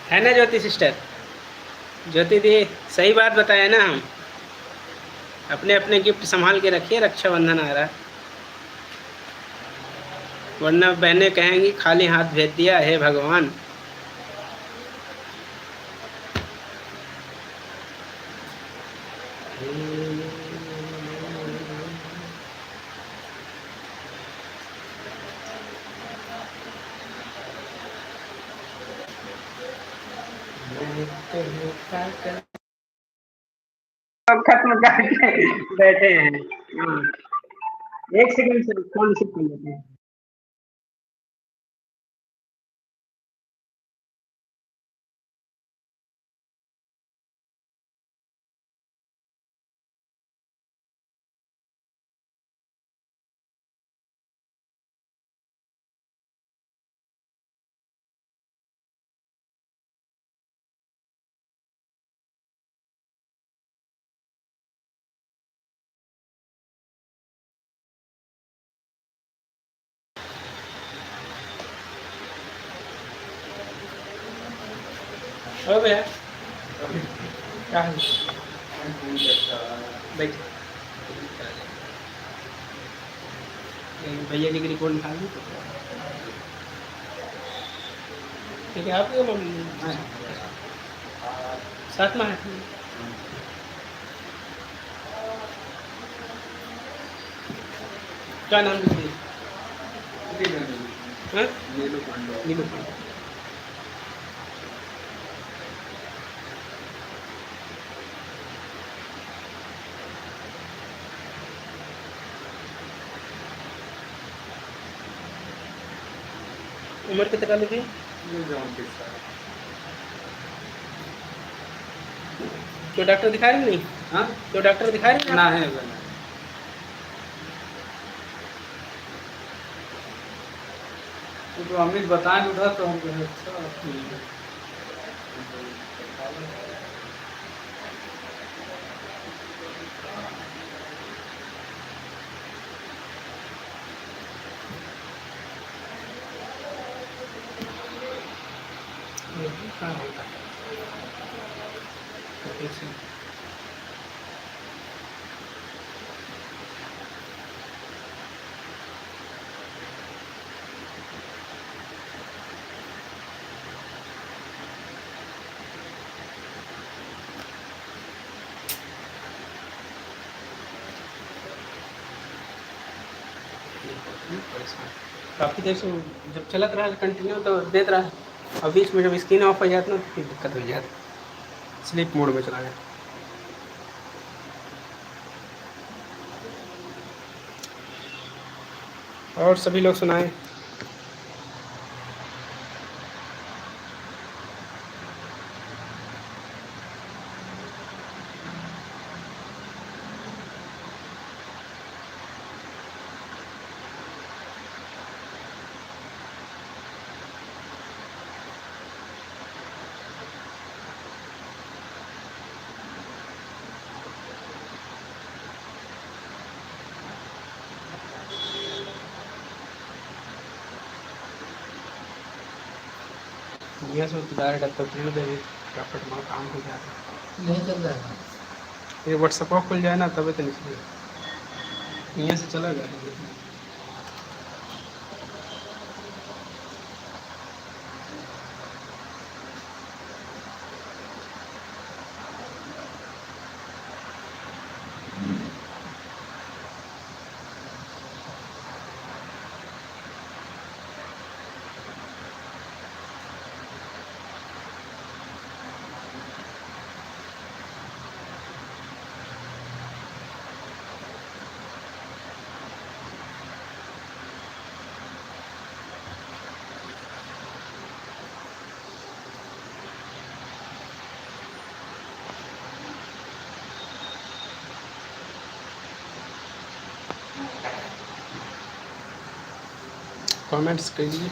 है ना ज्योति सिस्टर? ज्योति दी, सही बात बताया ना हम। अपने अपने गिफ्ट संभाल के रखिए, रक्षाबंधन आ रहा है, वरना बहनें कहेंगी खाली हाथ भेज दिया, हे भगवान। मैं तो सब खत्म करके बैठे हैं। हाँ, एक सेकंड से फोन रिसीव कर लेते हैं। हो गया क्या है? बैठ भैया जी की रिपोर्ट निकाल दी। ठीक है आप साथ में है। क्या नाम लिखिए? हाँ? नीलू पांडे। उम्र कितना लिखी? तो डॉक्टर दिखा रहे नहीं? हाँ, तो डॉक्टर दिखा रहे ना है तो अमित बताएं उधर तो हम अच्छा हाँ होता है। काफ़ी देर से जब चलत रहा कंटिन्यू तो देते रहा, अब बीच में जब स्क्रीन ऑफ हो जाती ना तो फिर दिक्कत हो जाती, स्लीप मोड में चला गया। और सभी लोग सुनाएं। यहाँ से डायरेक्ट तस्वीर दे दी प्रॉफिट में काम हो जाता नहीं चल रहा है। ये व्हाट्सएप खुल जाए ना तभी तो नहीं यहाँ से चला गया। कमेंट्स कीजिए।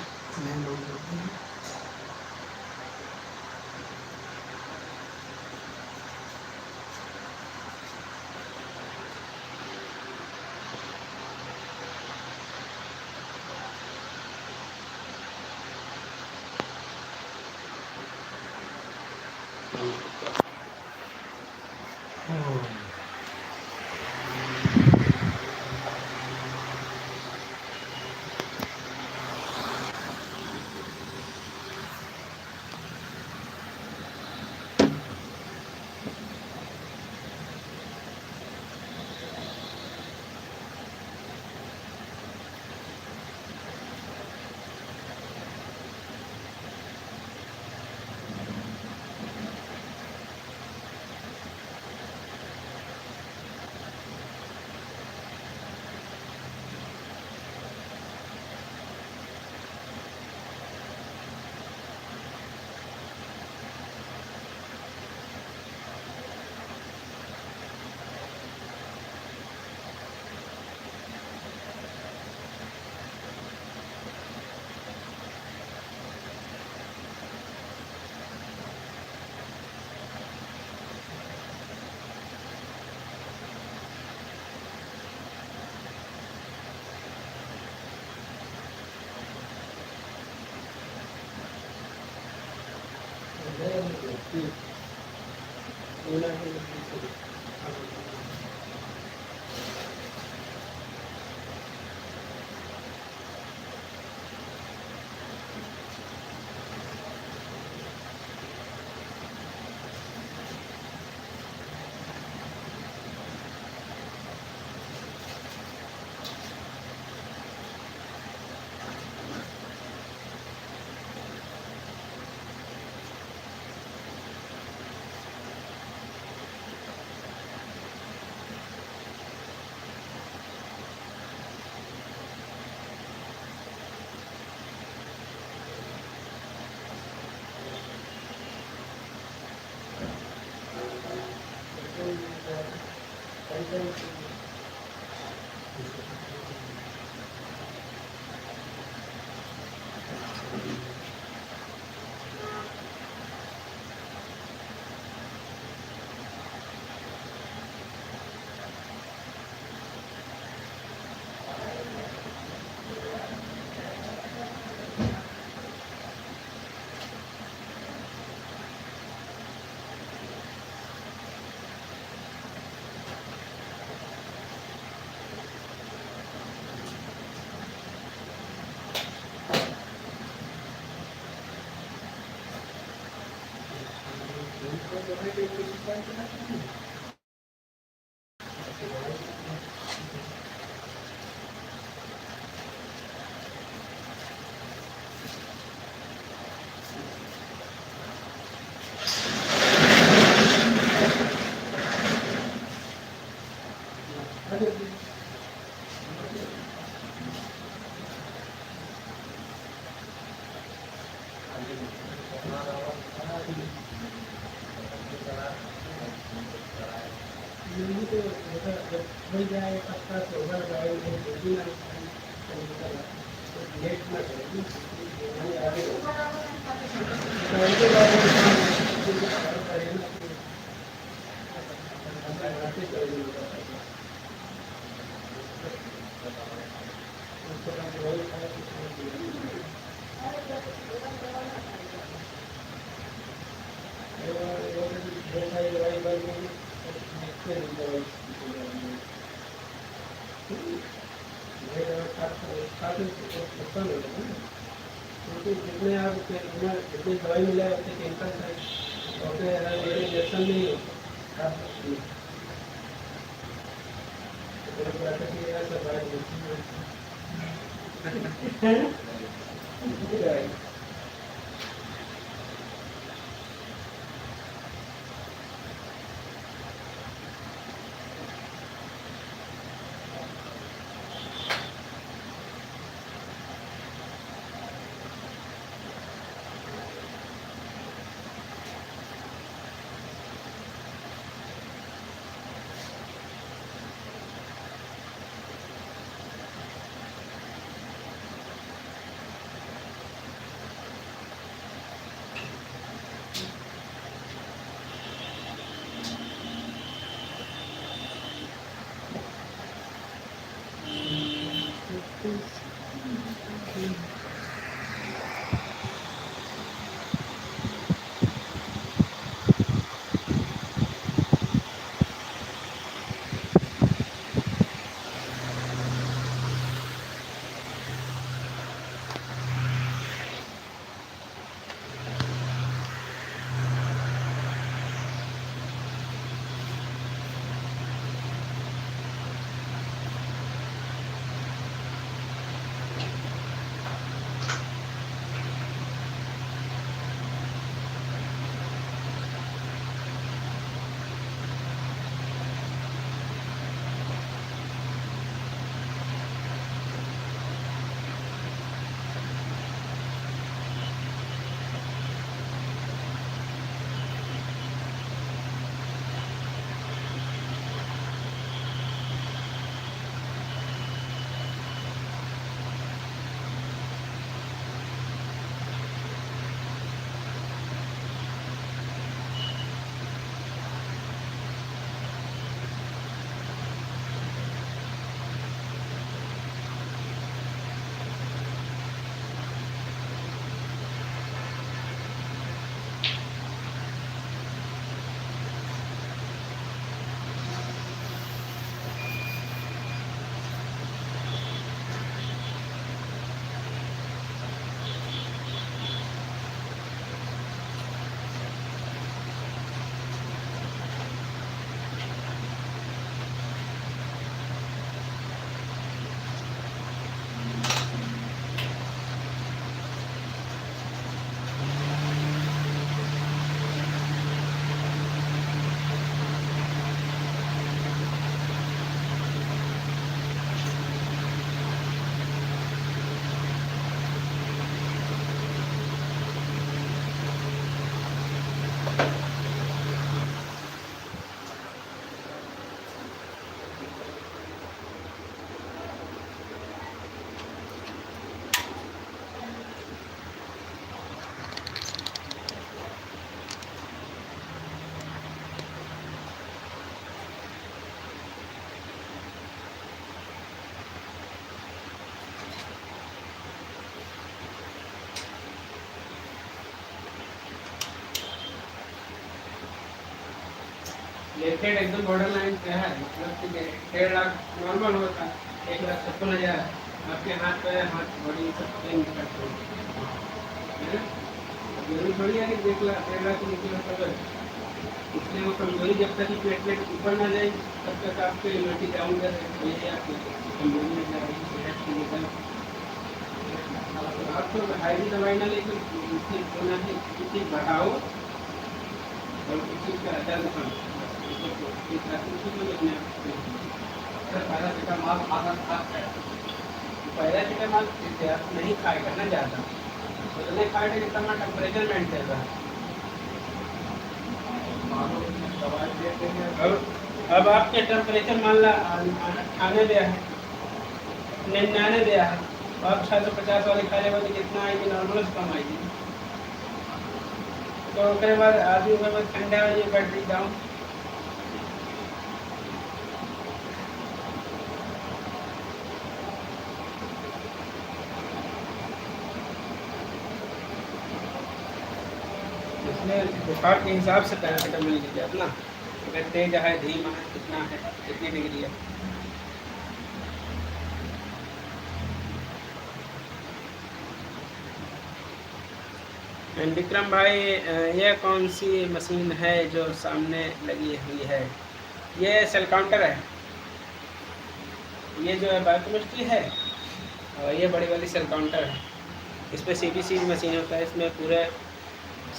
जितने आप जितनी दवाई मिला उतने केमिकल है, उतने इंजेक्शन नहीं हो लेटेड एकदम बॉर्डर लाइन पे है, मतलब कि 1.5 लाख नॉर्मल होता है, 1,56,000 आपके हाथ पे हाथ बॉडी सब पेन करते हैं। जरूरी थोड़ी है कि 1.5 लाख निकला सब है। इसलिए वो कमजोरी जब तक प्लेटलेट ऊपर ना जाए तब तक आपके इम्यूनिटी डाउन कर सकती है, आपकी कमजोरी में जा रही सेहत की निकल। आपको हाई दवाई ना लेकर इससे होना है, किसी बढ़ाओ और किसी का दर्द कम। पैरासीटामॉल नहीं खाएगा ना ज़्यादा, तो नहीं खाएगा जितना टेम्परेचर मेंटेन रहा। अब आपके टेम्परेचर मान ला 98 है, 99 है, तो आप 650 वाले खा लेगा तो कितना आएगी, नॉर्मल से कम आएगी। तो उसके बाद आदमी के बाद ठंडा हो जाए बैटरी डाउन। इसलिए बुखार के हिसाब से पैरासीटामोल लीजिए अपना, अगर तेज है धीमा है कितना है कितनी डिग्री है। विक्रम भाई, ये कौन सी मशीन है जो सामने लगी हुई है? ये सेल काउंटर है, ये जो है बायोकेमिस्ट्री है, और ये बड़ी वाली सेल काउंटर है। इस पर CBC मशीन होता है, इसमें पूरे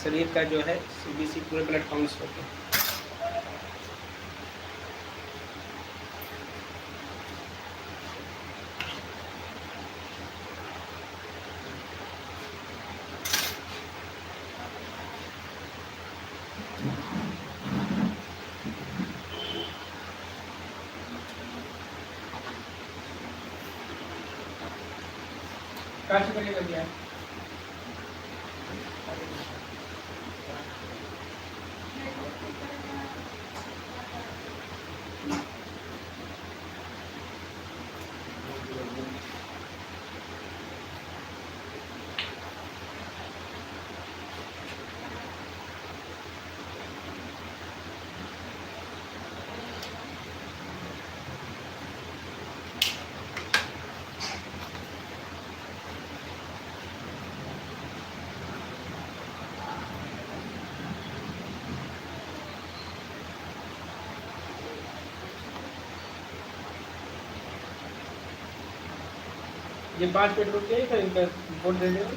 शरीर का जो है CBC पूरे ब्लड काउंट्स होते हैं। काश करिएगा भैया। ये 5 मिनट रुक गए, फिर इनका रिपोर्ट दे देगा।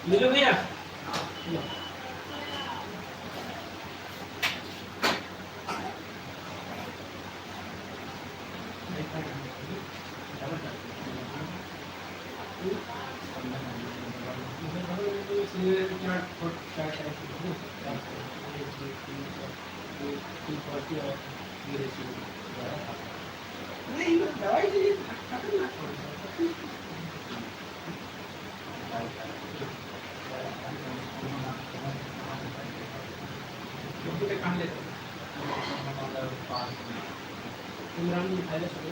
मिलो भैया। लो। नहीं दवाई के लिए खतरनाक कहाँ लेते इमरान ने पहले सुने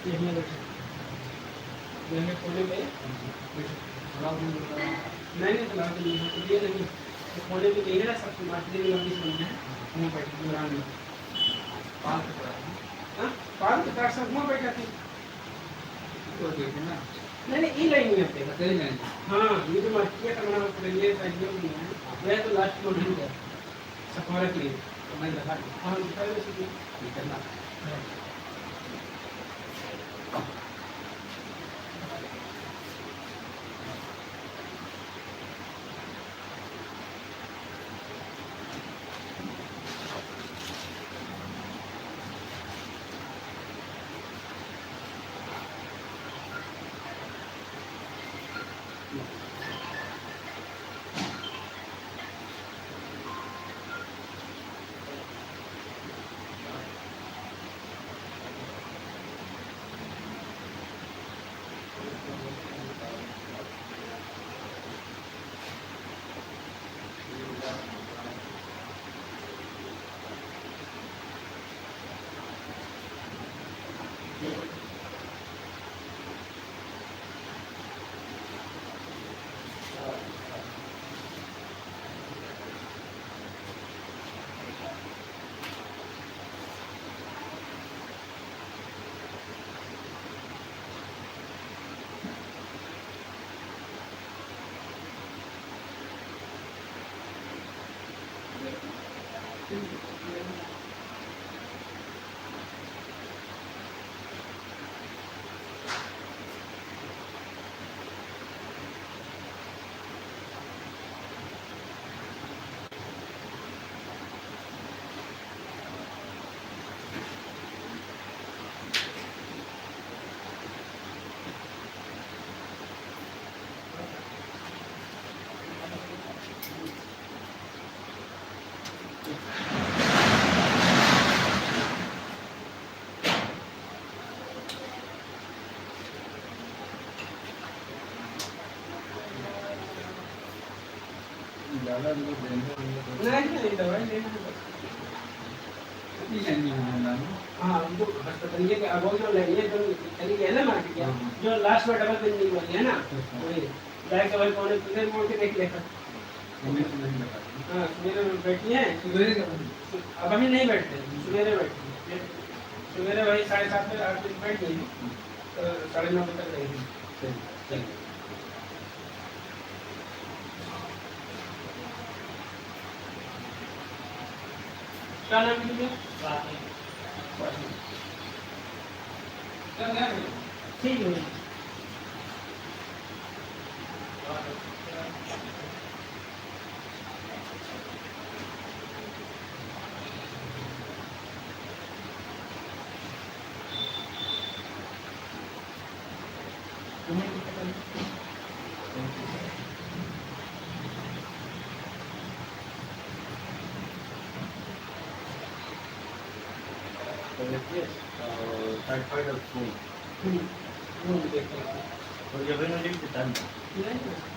यहीं बैठे यहीं कोने में नहीं चला तो ये नहीं तो कोने में यही ना सब मास्टर में लंबी सुनना है वहाँ बैठे इमरान में पाल के पास सब वहाँ बैठा थी नहीं नहीं ये लाइन में आते हाँ ये जो मास्टर का बना पड़े ये साइड में नहीं है यह तो लास्ट में नहीं है सफारा के लिए मैं दिखा हाँ दिखा दे इसलिए करना नहीं दवाई लेना है हाँ जो तरीके के अब जो ये जो तरीके है ना मार्केट का जो लास्ट में डबल पेन वाली है ना वही डायरेक्ट डबल पौने किधर मोड़ के देख लेगा हाँ सवेरे बैठी है अब अभी नहीं बैठते सवेरे बैठते सवेरे वही 7:30 बजे 8 बजे बैठ गई तो 9:30 बजे तक रहेगी क्या नाम है तुझे ठीक है टाइफाइड और फ्लू वो देखते हैं और जब इन्होंने लिख देता है नहीं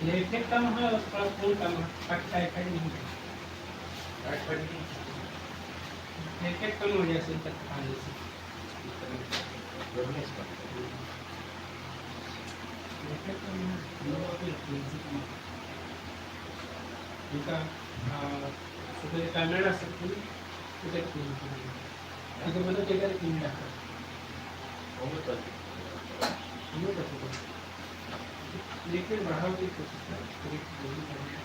इलेक्ट्रिक कम है और थोड़ा फूल कम है, बाकी टाइफाइड नहीं है। टाइफाइड नहीं इलेक्ट्रिक कम हो गया सिर तक खाने से। गर्मी इसका इलेक्ट्रिक कम है, लोगों की फ्रीक्वेंसी कम है। इनका सुबह कन्नड़ सकती इधर क्लीन करेंगे, इधर मतलब जगह क्लीन रखा होम्योपैथी हमें तो लिक्विड बढ़ाओ की कोशिश करें, थोड़ी जल्दी बढ़ाएं।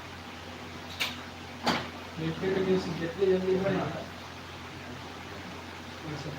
लिक्विड की जितनी जल्दी बढ़े वैसे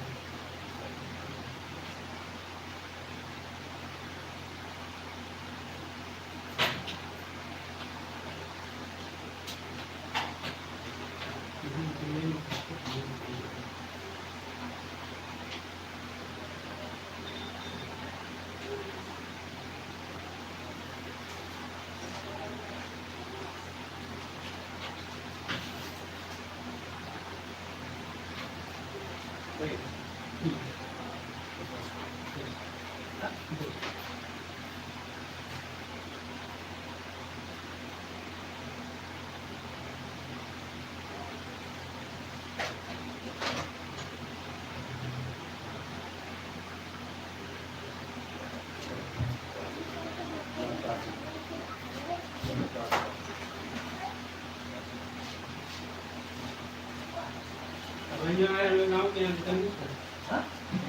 वहीं जो आए लोग गाँव के अंतर नहीं छोड़े,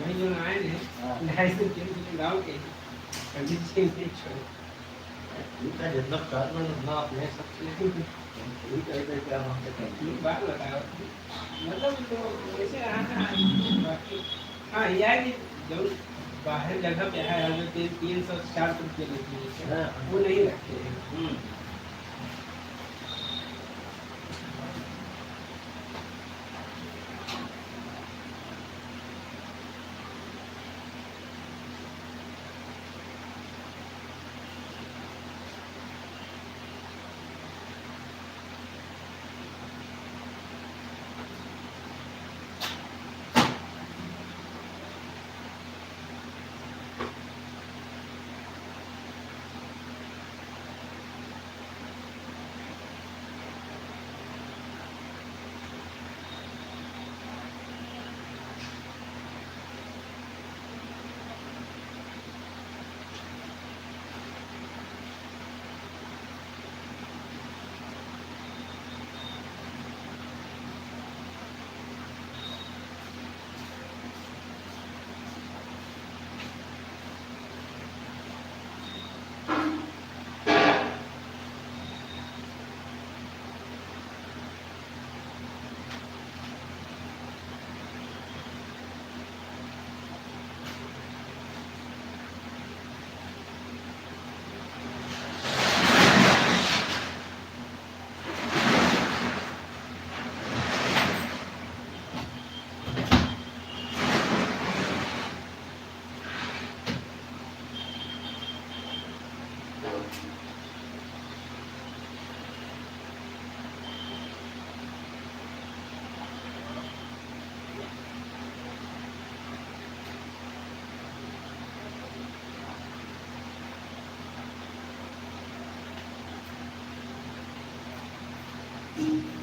वहीं जो आए हैं 250-300 गाँव के कभी से नहीं छोड़े। ठीक है जितना कारण उतना आप ले सकते हैं ठीक है क्या हम कहेंगे बात बताओ मतलब तो ऐसे आना बाकी हाँ यह है कि जो बाहर जगह पे है अगर 300-400 रुपये लेती है वो नहीं रखते हैं। Mm-hmm.